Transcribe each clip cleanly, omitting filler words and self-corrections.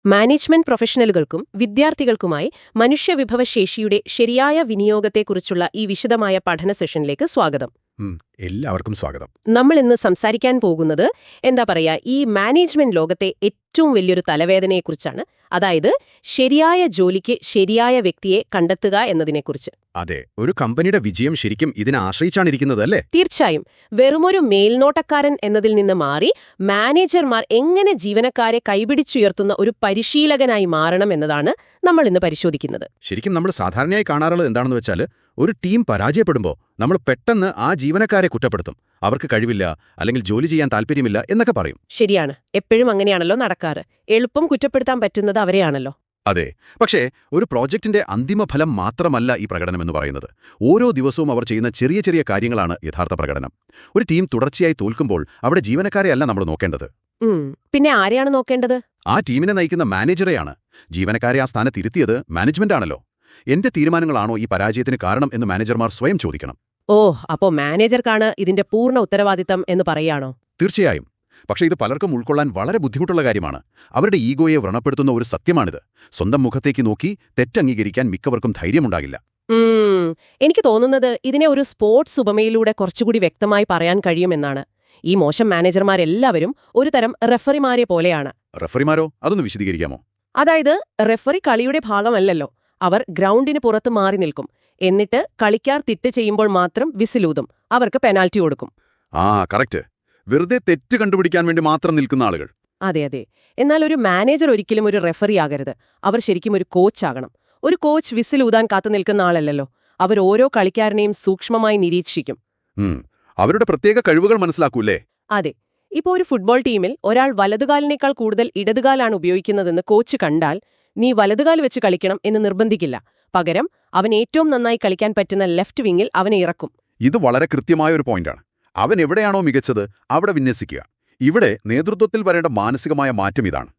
Management പ്രൊഫഷണലുകൾക്കും വിദ്യാർത്ഥികൾക്കുമായി മനുഷ്യവിഭവശേഷിയുടെ ശരിയായ വിനിയോഗത്തെക്കുറിച്ചുള്ള ഈ വിശദമായ പഠന സെഷനിലേക്ക് സ്വാഗതം. എല്ലാവർക്കും സ്വാഗതം. നമ്മൾ ഇന്ന് സംസാരിക്കാൻ പോകുന്നത് ഈ മാനേജ്മെന്റ് ലോകത്തെ ഏറ്റവും വലിയൊരു തലവേദനയെക്കുറിച്ചാണ്. അതായത് ശരിയായ ജോലിക്ക് ശരിയായ വ്യക്തിയെ കണ്ടെത്തുക എന്നതിനെക്കുറിച്ച്. അതെ, ഒരു കമ്പനിയുടെ വിജയം ശരിക്കും ഇതിനെ ആശ്രയിച്ചാണിരിക്കുന്നത്, അല്ലേ? തീർച്ചയായും. വെറുമൊരു മേൽനോട്ടക്കാരൻ എന്നതിൽ നിന്ന് മാറി മാനേജർമാർ എങ്ങനെ ജീവനക്കാരെ കൈപിടിച്ചുയർത്തുന്ന ഒരു പരിശീലകനായി മാറണം എന്നതാണ് നമ്മൾ ഇന്ന് പരിശോധിക്കുന്നത്. ശരിക്കും നമ്മൾ സാധാരണയായി കാണാറുള്ളത് എന്താണെന്ന് വെച്ചാൽ, ഒരു ടീം പരാജയപ്പെടുമ്പോൾ നമ്മൾ പെട്ടെന്ന് ആ ജീവനക്കാരെ കുറ്റപ്പെടുത്തും. അവർക്ക് കഴിവില്ല, അല്ലെങ്കിൽ ജോലി ചെയ്യാൻ താല്പര്യമില്ല എന്നൊക്കെ പറയും. ശരിയാണ്, എപ്പോഴും അങ്ങനെയാണല്ലോ നടക്കാറ്. എളുപ്പം കുറ്റപ്പെടുത്താൻ പറ്റുന്നത് അവരെയാണല്ലോ. അതെ, പക്ഷേ ഒരു പ്രോജക്റ്റിന്റെ അന്തിമ ഫലം മാത്രമല്ല ഈ പ്രകടനമെന്ന് പറയുന്നത്. ഓരോ ദിവസവും അവർ ചെയ്യുന്ന ചെറിയ ചെറിയ കാര്യങ്ങളാണ് യഥാർത്ഥ പ്രകടനം. ഒരു ടീം തുടർച്ചയായി തോൽക്കുമ്പോൾ അവിടെ ജീവനക്കാരെയല്ല നമ്മൾ നോക്കേണ്ടത്. പിന്നെ ആരെയാണ് നോക്കേണ്ടത്? ആ ടീമിനെ നയിക്കുന്ന മാനേജറെയാണ്. ജീവനക്കാരെ ആ സ്ഥാനത്തിരുത്തിയത് മാനേജ്മെന്റാണല്ലോ. എന്റെ തീരുമാനങ്ങളാണോ ഈ പരാജയത്തിന് കാരണം എന്ന് മാനേജർമാർ സ്വയം ചോദിക്കണം. അപ്പോ മാനേജർക്കാണ് ഇതിന്റെ പൂർണ്ണ ഉത്തരവാദിത്തം എന്ന് പറയാണോ? തീർച്ചയായും. പക്ഷേ ഇത് പലർക്കും ഉൾക്കൊള്ളാൻ വളരെ ബുദ്ധിമുട്ടുള്ള കാര്യമാണ്. അവരുടെ ഈഗോയെ വ്രണപ്പെടുത്തുന്ന ഒരു സത്യമാണിത്. സ്വന്തം മുഖത്തേക്ക് നോക്കി തെറ്റംഗീകരിക്കാൻ മിക്കവർക്കും ധൈര്യമുണ്ടാകില്ല. എനിക്ക് തോന്നുന്നത് ഇതിനെ ഒരു സ്പോർട്സ് ഉപമയിലൂടെ കുറച്ചുകൂടി വ്യക്തമായി പറയാൻ കഴിയുമെന്നാണ്. ഈ മോശം മാനേജർമാരെല്ലാവരും ഒരു തരം റെഫറിമാരെ പോലെയാണ്. റെഫറിമാരോ? അതൊന്ന് വിശദീകരിക്കാമോ? അതായത് റെഫറി കളിയുടെ ഭാഗമല്ലല്ലോ. അവർ ഗ്രൗണ്ടിന് പുറത്ത് മാറി നിൽക്കും. എന്നിട്ട് കളിക്കാർ തെറ്റ് ചെയ്യുമ്പോൾ മാത്രം വിസിലൂതും. അവർക്ക് പെനാൽറ്റി കൊടുക്കും. കറക്റ്റ്. വെറുതെ തെറ്റ് കണ്ടുപിടിക്കാൻ വേണ്ടി മാത്രം നിൽക്കുന്ന ആളുകൾ. അതെ അതെ. എന്നാൽ ഒരു മാനേജർ ഒരിക്കലും ഒരു റെഫറി ആകരുത്. അവർ ശരിക്കും ഒരു കോച്ചാകണം. ഒരു കോച്ച് വിസിലൂതാൻ കാത്തു നിൽക്കുന്ന ആളല്ലല്ലോ. അവർ ഓരോ കളിക്കാരനെയും സൂക്ഷ്മമായി നിരീക്ഷിക്കും. അവരുടെ പ്രത്യേക കഴിവുകൾ മനസ്സിലാക്കൂല്ലേ? അതെ. ഇപ്പോൾ ഒരു ഫുട്ബോൾ ടീമിൽ ഒരാൾ വലതുകാലിനേക്കാൾ കൂടുതൽ ഇടതുകാലാണ് ഉപയോഗിക്കുന്നതെന്ന് കോച്ച് കണ്ടാൽ, നീ വലതുകാൽ വെച്ച് കളിക്കണം എന്ന് നിർബന്ധിക്കില്ല. പകരം അവൻ ഏറ്റവും നന്നായി കളിക്കാൻ പറ്റുന്ന ലെഫ്റ്റ് വിങ്ങിൽ അവനെ ഇറക്കും. ഇത് വളരെ കൃത്യമായ ഒരു പോയിന്റാണ്. അവൻ എവിടെയാണോ മികച്ചത് അവിടെ വിന്യസിക്കുക. ഇവിടെ നേതൃത്വത്തിൽ വരേണ്ട മാനസികമായ മാറ്റം ഇതാണ്.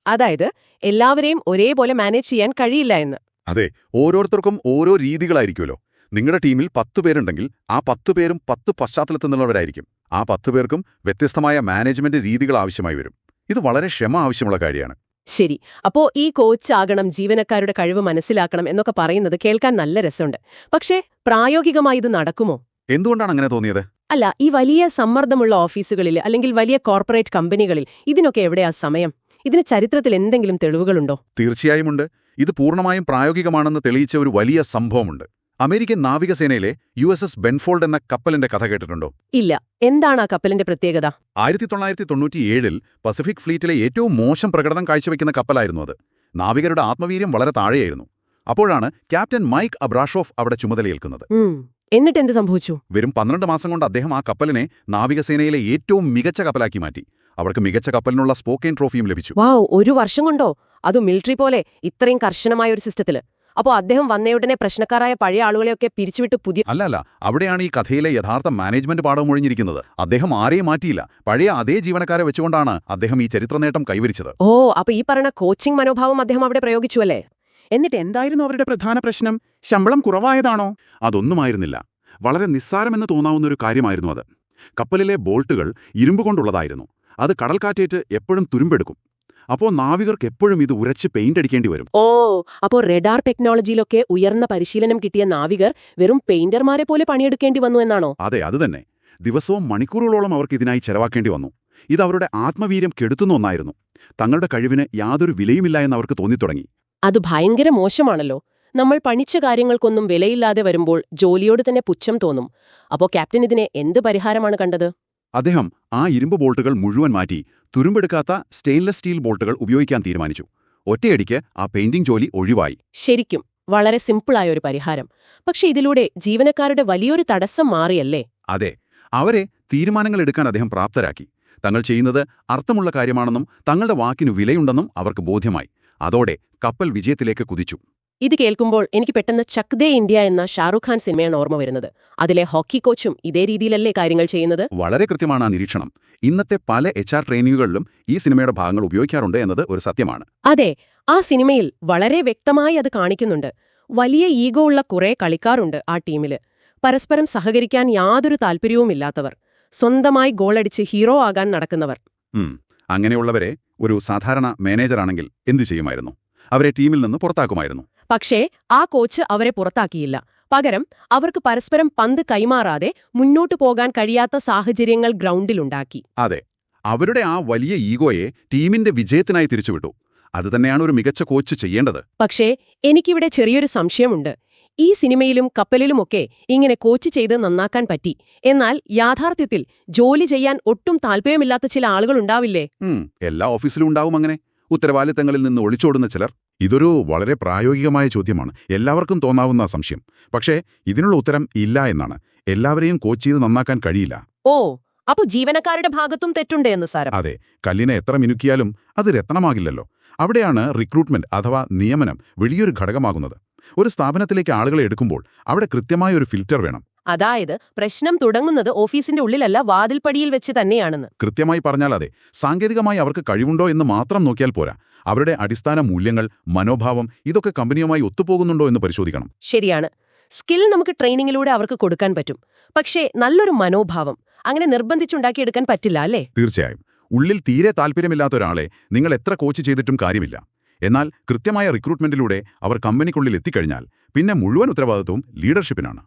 അതായത് എല്ലാവരെയും ഒരേപോലെ മാനേജ് ചെയ്യാൻ കഴിയില്ല എന്ന്. അതെ, ഓരോരുത്തർക്കും ഓരോ രീതികളായിരിക്കുമല്ലോ. നിങ്ങളുടെ ടീമിൽ 10 പേരുണ്ടെങ്കിൽ ആ 10 പേരും 10 പശ്ചാത്തലത്തിൽ നിന്നുള്ളവരായിരിക്കും. ആ 10 പേർക്കും വ്യത്യസ്തമായ മാനേജ്മെന്റ് രീതികൾ ആവശ്യമായി വരും. ഇത് വളരെ ക്ഷമ ആവശ്യമുള്ള കാര്യമാണ്. ശരി. അപ്പോ ഈ കോച്ചാകണം, ജീവനക്കാരുടെ കഴിവ് മനസ്സിലാക്കണം എന്നൊക്കെ പറയുന്നത് കേൾക്കാൻ നല്ല രസമുണ്ട്. പക്ഷേ പ്രായോഗികമായി ഇത് നടക്കുമോ? എന്തുകൊണ്ടാണ് അങ്ങനെ തോന്നിയത്? അല്ല, ഈ വലിയ സമ്മർദ്ദമുള്ള ഓഫീസുകളിൽ അല്ലെങ്കിൽ വലിയ കോർപ്പറേറ്റ് കമ്പനികളിൽ ഇതിനൊക്കെ എവിടെയാ സമയം? ഇതിന് ചരിത്രത്തിൽ എന്തെങ്കിലും തെളിവുകളുണ്ടോ? തീർച്ചയായുമുണ്ട്. ഇത് പൂർണ്ണമായും പ്രായോഗികമാണെന്ന് തെളിയിച്ച ഒരു വലിയ സംഭവമുണ്ട്. അമേരിക്കൻ നാവികസേനയിലെ USS ബെൻഫോൾഡ് എന്ന കപ്പലിന്റെ കഥ കേട്ടിട്ടുണ്ടോ? ഇല്ല. എന്താണ് ആ കപ്പലിന്റെ പ്രത്യേകത? 1997 പസഫിക് ഫ്ലീറ്റിലെ ഏറ്റവും മോശം പ്രകടനം കാഴ്ചവെക്കുന്ന കപ്പലായിരുന്നു അത്. നാവികരുടെ ആത്മവീര്യം വളരെ താഴെയായിരുന്നു. അപ്പോഴാണ് ക്യാപ്റ്റൻ മൈക്ക് അബ്രാഷോഫ് അവിടെ ചുമതലയേൽക്കുന്നത്. എന്നിട്ട് എന്ത് സംഭവിച്ചു? വെറും 12 മാസം കൊണ്ട് അദ്ദേഹം ആ കപ്പലിനെ നാവികസേനയിലെ ഏറ്റവും മികച്ച കപ്പലാക്കി മാറ്റി. അവർക്ക് മികച്ച കപ്പലിനുള്ള സ്പോക്കെയിൻ ട്രോഫിയും ലഭിച്ചു. ഒരു വർഷം കൊണ്ടോ? അത് മിലിറ്ററി പോലെ ഇത്രയും കർശനമായ ഒരു സിസ്റ്റത്തില്. അപ്പോ അദ്ദേഹം വന്നയുടനെ പ്രശ്നക്കാരായ പഴയ ആളുകളെയൊക്കെ പിരിച്ചുവിട്ട് പുതിയ അല്ലല്ല, അവിടെയാണ് ഈ കഥയിലെ യഥാർത്ഥ മാനേജ്മെന്റ് പാഠം ഒഴിഞ്ഞിരിക്കുന്നത്. അദ്ദേഹം ആരെയും മാറ്റിയില്ല. പഴയ അതേ ജീവനക്കാരെ വെച്ചുകൊണ്ടാണ് അദ്ദേഹം ഈ ചരിത്ര നേട്ടം കൈവരിച്ചത്. അപ്പൊ ഈ പറഞ്ഞ കോച്ചിംഗ് മനോഭാവം അദ്ദേഹം അവിടെ പ്രയോഗിച്ചു അല്ലേ? എന്നിട്ട് എന്തായിരുന്നു അവരുടെ പ്രധാന പ്രശ്നം? ശമ്പളം കുറവായതാണോ? അതൊന്നുമായിരുന്നില്ല. വളരെ നിസ്സാരമെന്ന് തോന്നാവുന്നൊരു കാര്യമായിരുന്നു അത്. കപ്പലിലെ ബോൾട്ടുകൾ ഇരുമ്പുകൊണ്ടുള്ളതായിരുന്നു. അത് കടൽക്കാറ്റേറ്റ് എപ്പോഴും തുരുമ്പെടുക്കും. അപ്പോൾ നാവികർക്ക് എപ്പോഴും ഇത് ഉരച്ച് പെയിന്റ് അടിക്കേണ്ടി വരും. അപ്പോൾ റഡാർ ടെക്നോളജിയിലൊക്കെ ഉയർന്ന പരിശീലനം കിട്ടിയ നാവികർ വെറും പെയിന്റർമാരെ പോലെ പണിയെടുക്കേണ്ടി വന്നു എന്നാണോ? അതെ, അതുതന്നെ. ദിവസവും മണിക്കൂറുകളോളം അവർക്ക് ഇതിനായി ചെലവാക്കേണ്ടി വന്നു. ഇത് അവരുടെ ആത്മവീര്യം കെടുത്തുന്ന ഒന്നായിരുന്നു. തങ്ങളുടെ കഴിവിന് യാതൊരു വിലയുമില്ല എന്ന് അവർക്ക് തോന്നിത്തുടങ്ങി. അത് ഭയങ്കര മോശമാണല്ലോ. നമ്മൾ പണിച്ച കാര്യങ്ങൾക്കൊന്നും വിലയില്ലാതെ വരുമ്പോൾ ജോലിയോട് തന്നെ പുച്ഛം തോന്നും. അപ്പോ ക്യാപ്റ്റൻ ഇതിനെ എന്ത് പരിഹാരമാണ് കണ്ടത്? അദ്ദേഹം ആ ഇരുമ്പ് ബോൾട്ടുകൾ മുഴുവൻ മാറ്റി തുരുമ്പെടുക്കാത്ത സ്റ്റെയിൻലെസ് സ്റ്റീൽ ബോൾട്ടുകൾ ഉപയോഗിക്കാൻ തീരുമാനിച്ചു. ഒറ്റയടിക്ക് ആ പെയിന്റിംഗ് ജോലി ഒഴിവായി. ശരിക്കും വളരെ സിമ്പിളായ ഒരു പരിഹാരം. പക്ഷെ ഇതിലൂടെ ജീവനക്കാരുടെ വലിയൊരു തടസ്സം മാറിയല്ലേ? അതെ, അവരെ തീരുമാനങ്ങൾ എടുക്കാൻ അദ്ദേഹം പ്രാപ്തരാക്കി. തങ്ങൾ ചെയ്യുന്നത് അർത്ഥമുള്ള കാര്യമാണെന്നും തങ്ങളുടെ വാക്കിനു വിലയുണ്ടെന്നും അവർക്ക് ബോധ്യമായി. അതോടെ കപ്പൽ വിജയത്തിലേക്ക് കുതിച്ചു. ഇത് കേൾക്കുമ്പോൾ എനിക്ക് പെട്ടെന്ന് ചക് ദേ ഇന്ത്യ എന്ന ഷാറുഖ് ഖാൻ സിനിമയാണ് ഓർമ്മ വരുന്നത്. അതിലെ ഹോക്കി കോച്ചും ഇതേ രീതിയിലല്ലേ കാര്യങ്ങൾ ചെയ്യുന്നത്? വളരെ കൃത്യമാണ് ആ നിരീക്ഷണം. ഇന്നത്തെ പല HR ട്രെയിനിങ്ങുകളിലും ഈ സിനിമയുടെ ഭാഗങ്ങൾ ഉപയോഗിക്കാറുണ്ട് എന്നത് ഒരു സത്യമാണ്. അതെ, ആ സിനിമയിൽ വളരെ വ്യക്തമായി അത് കാണിക്കുന്നുണ്ട്. വലിയ ഈഗോ ഉള്ള കുറേ കളിക്കാറുണ്ട് ആ ടീമില്. പരസ്പരം സഹകരിക്കാൻ യാതൊരു താല്പര്യവുമില്ലാത്തവർ, സ്വന്തമായി ഗോളടിച്ച് ഹീറോ ആകാൻ നടക്കുന്നവർ. അങ്ങനെയുള്ളവരെ ഒരു സാധാരണ മാനേജറാണെങ്കിൽ എന്തു ചെയ്യുമായിരുന്നു? അവരെ ടീമിൽ നിന്ന് പുറത്താക്കുമായിരുന്നു. പക്ഷേ ആ കോച്ച് അവരെ പുറത്താക്കിയില്ല. പകരം അവർക്ക് പരസ്പരം പന്ത് കൈമാറാതെ മുന്നോട്ടു പോകാൻ കഴിയാത്ത സാഹചര്യങ്ങൾ ഗ്രൗണ്ടിലുണ്ടാക്കി. അതെ, അവരുടെ ആ വലിയ ഈഗോയെ ടീമിന്റെ വിജയത്തിനായി തിരിച്ചുവിട്ടു. അതുതന്നെയാണ് ഒരു മികച്ച കോച്ച് ചെയ്യേണ്ടത്. പക്ഷേ എനിക്കിവിടെ ചെറിയൊരു സംശയമുണ്ട്. ഈ സിനിമയിലും കപ്പലിലുമൊക്കെ ഇങ്ങനെ കോച്ച് ചെയ്ത് നന്നാക്കാൻ പറ്റി. എന്നാൽ യാഥാർത്ഥ്യത്തിൽ ജോലി ചെയ്യാൻ ഒട്ടും താല്പര്യമില്ലാത്ത ചില ആളുകളുണ്ടാവില്ലേ? എല്ലാ ഓഫീസിലും ഉണ്ടാവും അങ്ങനെ ഉത്തരവാദിത്തങ്ങളിൽ നിന്ന് ഒളിച്ചോടുന്ന ചിലർ. ഇതൊരു വളരെ പ്രായോഗികമായ ചോദ്യമാണ്, എല്ലാവർക്കും തോന്നാവുന്ന സംശയം. പക്ഷേ ഇതിനുള്ള ഉത്തരം ഇല്ല എന്നാണ്. എല്ലാവരെയും കോച്ച് ചെയ്ത് നന്നാക്കാൻ കഴിയില്ല. ഓ, അപ്പൊ ജീവനക്കാരുടെ ഭാഗത്തും തെറ്റുണ്ട് എന്ന് സാരം. അതെ, കല്ലിനെ എത്ര മിനുക്കിയാലും അത് രത്നമാകില്ലല്ലോ. അവിടെയാണ് റിക്രൂട്ട്മെന്റ് അഥവാ നിയമനം വലിയൊരു ഘടകമാകുന്നത്. ഒരു സ്ഥാപനത്തിലേക്ക് ആളുകളെ എടുക്കുമ്പോൾ അവിടെ കൃത്യമായ ഒരു ഫിൽറ്റർ വേണം. അതായത് പ്രശ്നം തുടങ്ങുന്നത് ഓഫീസിന്റെ ഉള്ളിലല്ല, വാതിൽപ്പടിയിൽ വെച്ച് തന്നെയാണെന്ന്. കൃത്യമായി പറഞ്ഞാൽ അതെ. സാങ്കേതികമായി അവർക്ക് കഴിവുണ്ടോ എന്ന് മാത്രം നോക്കിയാൽ പോരാ. അവരുടെ അടിസ്ഥാന മൂല്യങ്ങൾ, മനോഭാവം ഇതൊക്കെ കമ്പനിയുമായി ഒത്തുപോകുന്നുണ്ടോ എന്ന് പരിശോധിക്കണം. ശരിയാണ്. സ്കിൽ നമുക്ക് ട്രെയിനിങ്ങിലൂടെ അവർക്ക് കൊടുക്കാൻ പറ്റും. പക്ഷേ നല്ലൊരു മനോഭാവം അങ്ങനെ നിർബന്ധിച്ചുണ്ടാക്കിയെടുക്കാൻ പറ്റില്ല, അല്ലേ? തീർച്ചയായും. ഉള്ളിൽ തീരെ താല്പര്യമില്ലാത്ത ഒരാളെ നിങ്ങൾ എത്ര കോച്ച് ചെയ്തിട്ടും കാര്യമില്ല. എന്നാൽ കൃത്യമായ റിക്രൂട്ട്മെന്റിലൂടെ അവർ കമ്പനിക്കുള്ളിൽ എത്തിക്കഴിഞ്ഞാൽ പിന്നെ മുഴുവൻ ഉത്തരവാദിത്വവും ലീഡർഷിപ്പിനാണ്.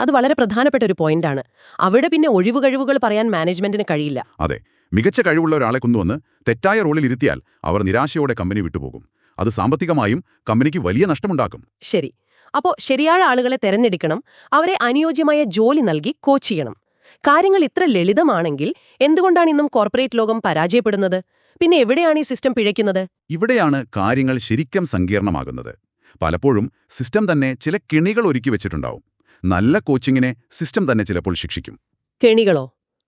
അത് വളരെ പ്രധാനപ്പെട്ട ഒരു പോയിന്റാണ്. അവിടെ പിന്നെ ഒഴിവുകഴിവുകൾ പറയാൻ മാനേജ്മെന്റിന് കഴിയില്ല. അതെ, മികച്ച കഴിവുള്ള ഒരാളെ കൊണ്ടുവന്ന് തെറ്റായ റോളിൽ ഇരുത്തിയാൽ അവർ നിരാശയോടെ കമ്പനി വിട്ടുപോകും. അത് സാമ്പത്തികമായും കമ്പനിക്ക് വലിയ നഷ്ടമുണ്ടാക്കും. ശരി. അപ്പോ ശരിയായ ആളുകളെ തെരഞ്ഞെടുക്കണം, അവരെ അനുയോജ്യമായ ജോലി നൽകി കോച്ച് ചെയ്യണം. കാര്യങ്ങൾ ഇത്ര ലളിതമാണെങ്കിൽ എന്തുകൊണ്ടാണ് ഇന്നും കോർപ്പറേറ്റ് ലോകം പരാജയപ്പെടുന്നത്? പിന്നെ എവിടെയാണ് ഈ സിസ്റ്റം പിഴയ്ക്കുന്നത്? ഇവിടെയാണ് കാര്യങ്ങൾ ശരിക്കും സങ്കീർണമാകുന്നത്. പലപ്പോഴും സിസ്റ്റം തന്നെ ചില കിണികൾ ഒരുക്കി വെച്ചിട്ടുണ്ടാവും. നല്ല കോച്ചിങ്ങിനെ സിസ്റ്റം തന്നെ ചിലപ്പോൾ ശിക്ഷിക്കും. കെണികളോ?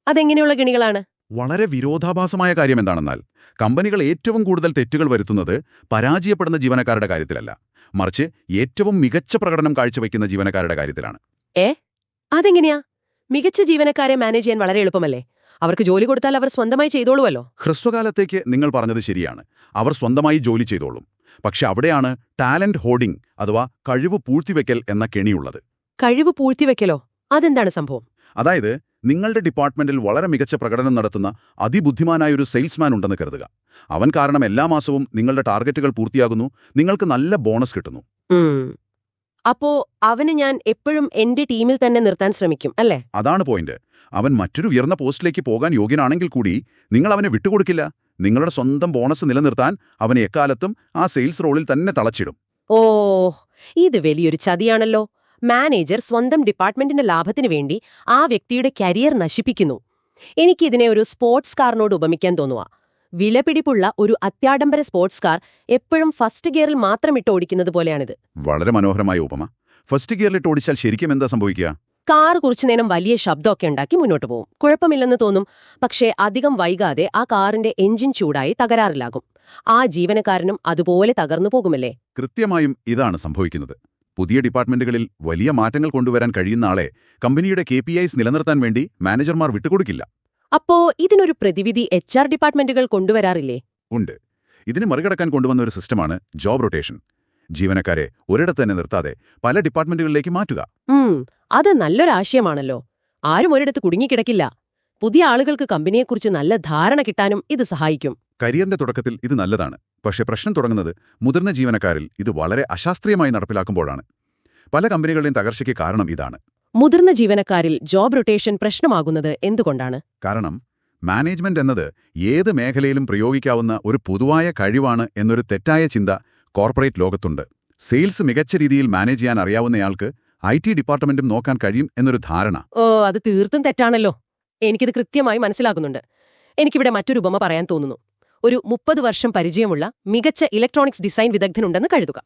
അതെങ്ങനെയുള്ള കെണികളാണ്? വളരെ വിരോധാഭാസമായ കാര്യം എന്താണെന്നാൽ, കമ്പനികൾ ഏറ്റവും കൂടുതൽ തെറ്റുകൾ വരുത്തുന്നത് പരാജയപ്പെടുന്ന ജീവനക്കാരുടെ കാര്യത്തിലല്ല, മറിച്ച് ഏറ്റവും മികച്ച പ്രകടനം കാഴ്ചവെക്കുന്ന ജീവനക്കാരുടെ കാര്യത്തിലാണ്. അതെങ്ങനെയാ? മികച്ച ജീവനക്കാരെ മാനേജ് ചെയ്യാൻ വളരെ എളുപ്പമല്ലേ? അവർക്ക് ജോലി കൊടുത്താൽ അവർ സ്വന്തമായി ചെയ്തോളുമല്ലോ. ഹ്രസ്വകാലത്തേക്ക് നിങ്ങൾ പറഞ്ഞത് ശരിയാണ്, അവർ സ്വന്തമായി ജോലി ചെയ്തോളും. പക്ഷെ അവിടെയാണ് ടാലന്റ് ഹോർഡിംഗ് അഥവാ കഴിവ് പൂഴ്ത്തിവെക്കൽ എന്ന കെണിയുള്ളത്. കഴിവ് പൂഴ്ത്തിവെക്കലോ? അതെന്താണ് സംഭവം? അതായത്, നിങ്ങളുടെ ഡിപ്പാർട്ട്മെന്റിൽ വളരെ മികച്ച പ്രകടനം നടത്തുന്ന അതിബുദ്ധിമാനായൊരു സെയിൽസ്മാൻ ഉണ്ടെന്ന് കരുതുക. അവൻ കാരണം എല്ലാ മാസവും നിങ്ങളുടെ ടാർഗറ്റുകൾ പൂർത്തിയാകുന്നു, നിങ്ങൾക്ക് നല്ല ബോണസ് കിട്ടുന്നു. അപ്പോ അവന് ഞാൻ എപ്പോഴും എന്റെ ടീമിൽ തന്നെ നിർത്താൻ ശ്രമിക്കും, അല്ലേ? അതാണ് പോയിന്റ്. അവൻ മറ്റൊരു ഉയർന്ന പോസ്റ്റിലേക്ക് പോകാൻ യോഗ്യനാണെങ്കിൽ കൂടി നിങ്ങൾ അവനെ വിട്ടുകൊടുക്കില്ല. നിങ്ങളുടെ സ്വന്തം ബോണസ് നിലനിർത്താൻ അവനെ എക്കാലത്തും ആ സെയിൽസ് റോളിൽ തന്നെ തളച്ചിടും. ഓ, ഇത് വലിയൊരു ചതിയാണല്ലോ. മാനേജർ സ്വന്തം ഡിപ്പാർട്ട്മെന്റിന്റെ ലാഭത്തിനു വേണ്ടി ആ വ്യക്തിയുടെ കരിയർ നശിപ്പിക്കുന്നു. എനിക്കിതിനെ ഒരു സ്പോർട്സ് കാറിനോട് ഉപമിക്കാൻ തോന്നുക. വിലപിടിപ്പുള്ള ഒരു അത്യാഡംബര സ്പോർട്സ് കാർ എപ്പോഴും ഫസ്റ്റ് ഗിയറിൽ മാത്രം ഇട്ട് ഓടിക്കുന്നത് പോലെയാണിത്. വളരെ മനോഹരമായ ഉപമ. ഫസ്റ്റ് ഗിയറിലിട്ട് ഓടിച്ചാൽ ശരിക്കും എന്താ സംഭവിക്കുക? കാർ കുറച്ചുനേരം വലിയ ശബ്ദമൊക്കെ ഉണ്ടാക്കി മുന്നോട്ട് പോകും, കുഴപ്പമില്ലെന്ന് തോന്നും. പക്ഷേ അധികം വൈകാതെ ആ കാറിന്റെ എഞ്ചിൻ ചൂടായി തകരാറിലാകും. ആ ജീവനക്കാരനും അതുപോലെ തകർന്നു പോകുമല്ലേ? കൃത്യമായും ഇതാണ് സംഭവിക്കുന്നത്. പുതിയ ഡിപ്പാർട്ട്മെന്റുകളിൽ വലിയ മാറ്റങ്ങൾ കൊണ്ടുവരാൻ കഴിയുന്ന ആളെ കമ്പനിയുടെ KPIs നിലനിർത്താൻ വേണ്ടി മാനേജർമാർ വിട്ടുകൊടുക്കില്ല. അപ്പോ ഇതിനൊരു പ്രതിവിധി HR ഡിപ്പാർട്ട്മെന്റുകൾ കൊണ്ടുവരാറില്ലേ? ഉണ്ട്. ഇതിന് മറികടക്കാൻ കൊണ്ടുവന്ന ഒരു സിസ്റ്റമാണ് ജോബ് റൊട്ടേഷൻ. ജീവനക്കാരെ ഒരിടത്ത് തന്നെ നിർത്താതെ പല ഡിപ്പാർട്ട്മെന്റുകളിലേക്ക് മാറ്റുക. അത് നല്ലൊരാശയമാണല്ലോ. ആരും ഒരിടത്ത് കുടുങ്ങിക്കിടക്കില്ല. പുതിയ ആളുകൾക്ക് കമ്പനിയെക്കുറിച്ച് നല്ല ധാരണ കിട്ടാനും ഇത് സഹായിക്കും. കരിയറിന്റെ തുടക്കത്തിൽ ഇത് നല്ലതാണ്. പക്ഷേ പ്രശ്നം തുടങ്ങുന്നത് മുതിർന്ന ജീവനക്കാരിൽ ഇത് വളരെ അശാസ്ത്രീയമായി നടപ്പിലാക്കുമ്പോഴാണ്. പല കമ്പനികളുടെയും തകർച്ചയ്ക്ക് കാരണം ഇതാണ്. മുതിർന്ന ജീവനക്കാരിൽ ജോബ് റൊട്ടേഷൻ പ്രശ്നമാകുന്നത് എന്തുകൊണ്ടാണ്? കാരണം മാനേജ്മെന്റ് എന്നത് ഏത് മേഖലയിലും പ്രയോഗിക്കാവുന്ന ഒരു പൊതുവായ കഴിവാണ് എന്നൊരു തെറ്റായ ചിന്ത കോർപ്പറേറ്റ് ലോകത്തുണ്ട്. സെയിൽസ് മികച്ച രീതിയിൽ മാനേജ് ചെയ്യാൻ അറിയാവുന്നയാൾക്ക് IT ഡിപ്പാർട്ട്മെന്റും നോക്കാൻ കഴിയും എന്നൊരു ധാരണ. അത് തീർത്തും തെറ്റാണല്ലോ. എനിക്കിത് കൃത്യമായി മനസ്സിലാകുന്നുണ്ട്. എനിക്കിവിടെ മറ്റൊരു ഉപമ പറയാൻ തോന്നുന്നു. ഒരു 30 വർഷം പരിചയമുള്ള മികച്ച ഇലക്ട്രോണിക്സ് ഡിസൈൻ വിദഗ്ധനുണ്ടെന്ന് കരുതുക.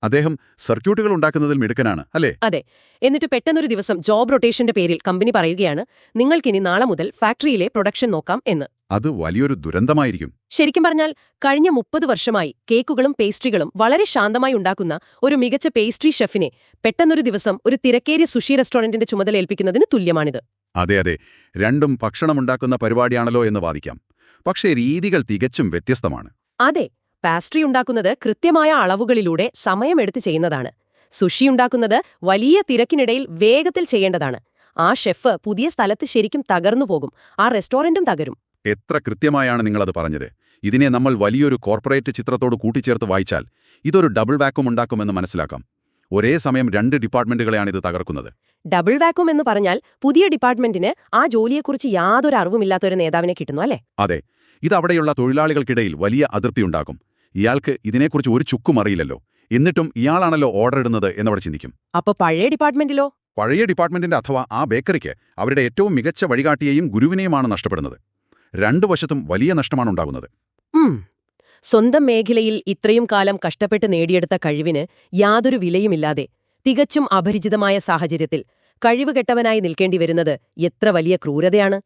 അദ്ദേഹം സർക്യൂട്ടുകൾ ഉണ്ടാക്കുന്നതിൽ മിടുക്കനാണ്, അല്ലേ? അതെ. എന്നിട്ട് പെട്ടെന്നൊരു ദിവസം ജോബ് റൊട്ടേഷന്റെ പേരിൽ കമ്പനി പറയുകയാണ്, നിങ്ങൾക്കിനി നാളെ മുതൽ ഫാക്ടറിയിലെ പ്രൊഡക്ഷൻ നോക്കാം എന്ന്. അത് വലിയൊരു ദുരന്തമായിരിക്കും. ശരിക്കും പറഞ്ഞാൽ കഴിഞ്ഞ 30 വർഷമായി കേക്കുകളും പേസ്ട്രികളും വളരെ ശാന്തമായി ഉണ്ടാക്കുന്ന ഒരു മികച്ച പേസ്ട്രി ഷെഫിനെ പെട്ടെന്നൊരു ദിവസം ഒരു തിരക്കേറിയ സുഷി റെസ്റ്റോറന്റിന്റെ ചുമതല ഏൽപ്പിക്കുന്നതിന് തുല്യമാണിത്. അതെ, രണ്ടും ഭക്ഷണമുണ്ടാക്കുന്ന പരിപാടിയാണല്ലോ എന്ന് വാദിക്കാം. പക്ഷേ രീതികൾ തികച്ചും വ്യത്യസ്തമാണ്. അതെ, പാസ്ട്രി ഉണ്ടാക്കുന്നത് കൃത്യമായ അളവുകളിലൂടെ സമയമെടുത്ത് ചെയ്യുന്നതാണ്. സുഷി ഉണ്ടാക്കുന്നത് വലിയ തിരക്കിനിടയിൽ വേഗത്തിൽ ചെയ്യേണ്ടതാണ്. ആ ഷെഫ് പുതിയ സ്ഥലത്ത് ശരിക്കും തകർന്നു പോകും, ആ റെസ്റ്റോറന്റും തകരും. എത്ര കൃത്യമായാണ് നിങ്ങളത് പറഞ്ഞത്. ഇതിനെ നമ്മൾ വലിയൊരു കോർപ്പറേറ്റ് ചിത്രത്തോട് കൂട്ടിച്ചേർത്ത് വായിച്ചാൽ ഇതൊരു ഡബിൾ വാക്വം ഉണ്ടാക്കുമെന്ന് മനസ്സിലാക്കാം. ഒരേ സമയം 2 ഡിപ്പാർട്ട്മെന്റുകളെയാണിത് തകർക്കുന്നത്. ഡബിൾ വാക്വം എന്ന് പറഞ്ഞാൽ പുതിയ ഡിപ്പാർട്ട്മെന്റിന് ആ ജോലിയെക്കുറിച്ച് യാതൊരു അറിവുമില്ലാത്തൊരു നേതാവിനെ കിട്ടുന്നു അല്ലേ? അതെ, ഇത് അവിടെയുള്ള തൊഴിലാളികൾക്കിടയിൽ വലിയ അതിർത്തിയുണ്ടാക്കും. ഇയാൾക്ക് ഇതിനെക്കുറിച്ച് ഒരു ചുക്കും അറിയില്ലല്ലോ, എന്നിട്ടും ഇയാളാണല്ലോ ഓർഡർ ഇടുന്നത് എന്നവിടെ ചിന്തിക്കും. അപ്പൊ പഴയ ഡിപ്പാർട്ട്മെന്റിലോ? പഴയ ഡിപ്പാർട്ട്മെന്റിന്റെ അഥവാ ആ ബേക്കറിക്ക് അവരുടെ ഏറ്റവും മികച്ച വഴികാട്ടിയെയും ഗുരുവിനെയുമാണ് നഷ്ടപ്പെടുന്നത്. 2 വശത്തും വലിയ നഷ്ടമാണ് ഉണ്ടാകുന്നത്. സ്വന്തം മേഖലയിൽ ഇത്രയും കാലം കഷ്ടപ്പെട്ട് നേടിയെടുത്ത കഴിവിന് യാതൊരു വിലയുമില്ലാതെ തികച്ചും അപരിചിതമായ സാഹചര്യത്തിൽ കഴിവുകെട്ടവനായി നിൽക്കേണ്ടി വരുന്നത് എത്ര വലിയ ക്രൂരതയാണ്.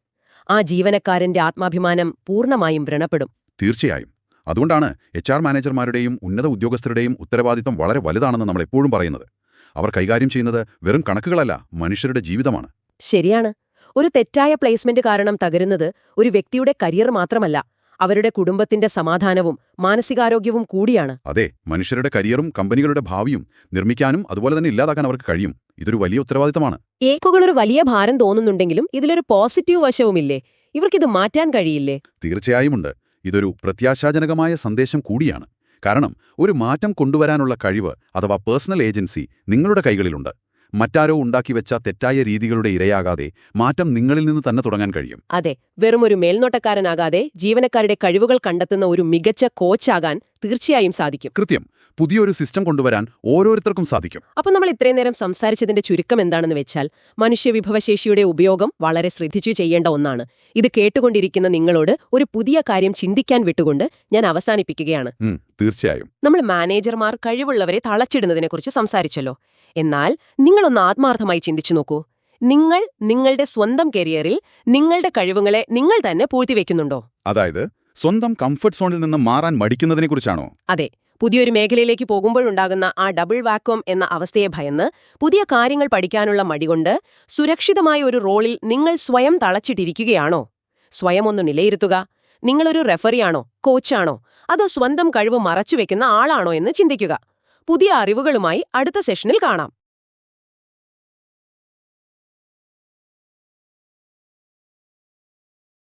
ആ ജീവനക്കാരന്റെ ആത്മാഭിമാനം പൂർണ്ണമായും വ്രണപ്പെടും. തീർച്ചയായും. അതുകൊണ്ടാണ് HR മാനേജർമാരുടെയും ഉന്നത ഉദ്യോഗസ്ഥരുടെയും ഉത്തരവാദിത്തം വളരെ വലുതാണെന്ന് നമ്മൾ എപ്പോഴും പറയുന്നത്. അവർ കൈകാര്യം ചെയ്യുന്നത് വെറും കണക്കുകളല്ല, മനുഷ്യരുടെ ജീവിതമാണ്. ശരിയാണ്. ഒരു തെറ്റായ പ്ലേസ്മെന്റ് കാരണം തകരുന്നത് ഒരു വ്യക്തിയുടെ കരിയർ മാത്രമല്ല, അവരുടെ കുടുംബത്തിന്റെ സമാധാനവും മാനസികാരോഗ്യവും കൂടിയാണ്. അതെ, മനുഷ്യരുടെ കരിയറും കമ്പനികളുടെ ഭാവിയും നിർമ്മിക്കാനും അതുപോലെ തന്നെ ഇല്ലാതാക്കാൻ അവർക്ക് കഴിയും. ഇതൊരു വലിയ ഉത്തരവാദിത്തമാണ്. ഏക്കുകളൊരു വലിയ ഭാരം തോന്നുന്നുണ്ടെങ്കിലും ഇതിലൊരു പോസിറ്റീവ് വശവുമില്ലേ? ഇവർക്കിത് മാറ്റാൻ കഴിയില്ലേ? തീർച്ചയായുമുണ്ട്. ഇതൊരു പ്രത്യാശാജനകമായ സന്ദേശം കൂടിയാണ്. കാരണം ഒരു മാറ്റം കൊണ്ടുവരാനുള്ള കഴിവ് അഥവാ പേഴ്സണൽ ഏജൻസി നിങ്ങളുടെ കൈകളിലുണ്ട്. മറ്റാരോ ഉണ്ടാക്കിവെച്ച തെറ്റായ രീതികളുടെ ഇരയാകാതെ മാറ്റം നിങ്ങളിൽ നിന്ന് തന്നെ തുടങ്ങാൻ കഴിയും. അതെ, വെറുമൊരു മേൽനോട്ടക്കാരനാകാതെ ജീവനക്കാരുടെ കഴിവുകൾ കണ്ടെത്തുന്ന ഒരു മികച്ച കോച്ചാകാൻ തീർച്ചയായും സാധിക്കും. കൃത്യം. പുതിയൊരു സിസ്റ്റം കൊണ്ടുവരാൻ ഓരോരുത്തർക്കും സാധിക്കും. അപ്പോൾ നമ്മൾ ഇത്രയും നേരം സംസാരിച്ചതിന്റെ ചുരുക്കം എന്താണെന്ന് വെച്ചാൽ, മനുഷ്യവിഭവശേഷിയുടെ ഉപയോഗം വളരെ ശ്രദ്ധിച്ചു ചെയ്യേണ്ട ഒന്നാണ്. ഇത് കേട്ടുകൊണ്ടിരിക്കുന്ന നിങ്ങളോട് ഒരു പുതിയ കാര്യം ചിന്തിക്കാൻ വിട്ടുകൊണ്ട് ഞാൻ അവസാനിപ്പിക്കുകയാണ്. തീർച്ചയായും. നമ്മൾ മാനേജർമാർ കഴിവുള്ളവരെ തളച്ചിടുന്നതിനെക്കുറിച്ച് സംസാരിച്ചല്ലോ. എന്നാൽ നിങ്ങളൊന്ന് ആത്മാർത്ഥമായി ചിന്തിച്ചു നോക്കൂ. നിങ്ങൾ നിങ്ങളുടെ സ്വന്തം കരിയറിൽ നിങ്ങളുടെ കഴിവുകളെ നിങ്ങൾ തന്നെ പൂഴ്ത്തിവെക്കുന്നുണ്ടോ? അതായത് സ്വന്തം കംഫർട്ട് സോണിൽ നിന്ന് മാറാൻ മടിക്കുന്നതിനെക്കുറിച്ചാണോ? അതെ. പുതിയൊരു മേഖലയിലേക്ക് പോകുമ്പോഴുണ്ടാകുന്ന ആ ഡബിൾ വാക്വം എന്ന അവസ്ഥയെ ഭയന്ന്, പുതിയ കാര്യങ്ങൾ പഠിക്കാനുള്ള മടികൊണ്ട് സുരക്ഷിതമായ ഒരു റോളിൽ നിങ്ങൾ സ്വയം തളച്ചിട്ടിരിക്കുകയാണോ? സ്വയം ഒന്ന് നിലയിരുത്തുക. നിങ്ങളൊരു റെഫറിയാണോ, കോച്ചാണോ, അതോ സ്വന്തം കഴിവ് മറച്ചുവെക്കുന്ന ആളാണോ എന്ന് ചിന്തിക്കുക. പുതിയ അറിവുകളുമായി അടുത്ത സെഷനിൽ കാണാം.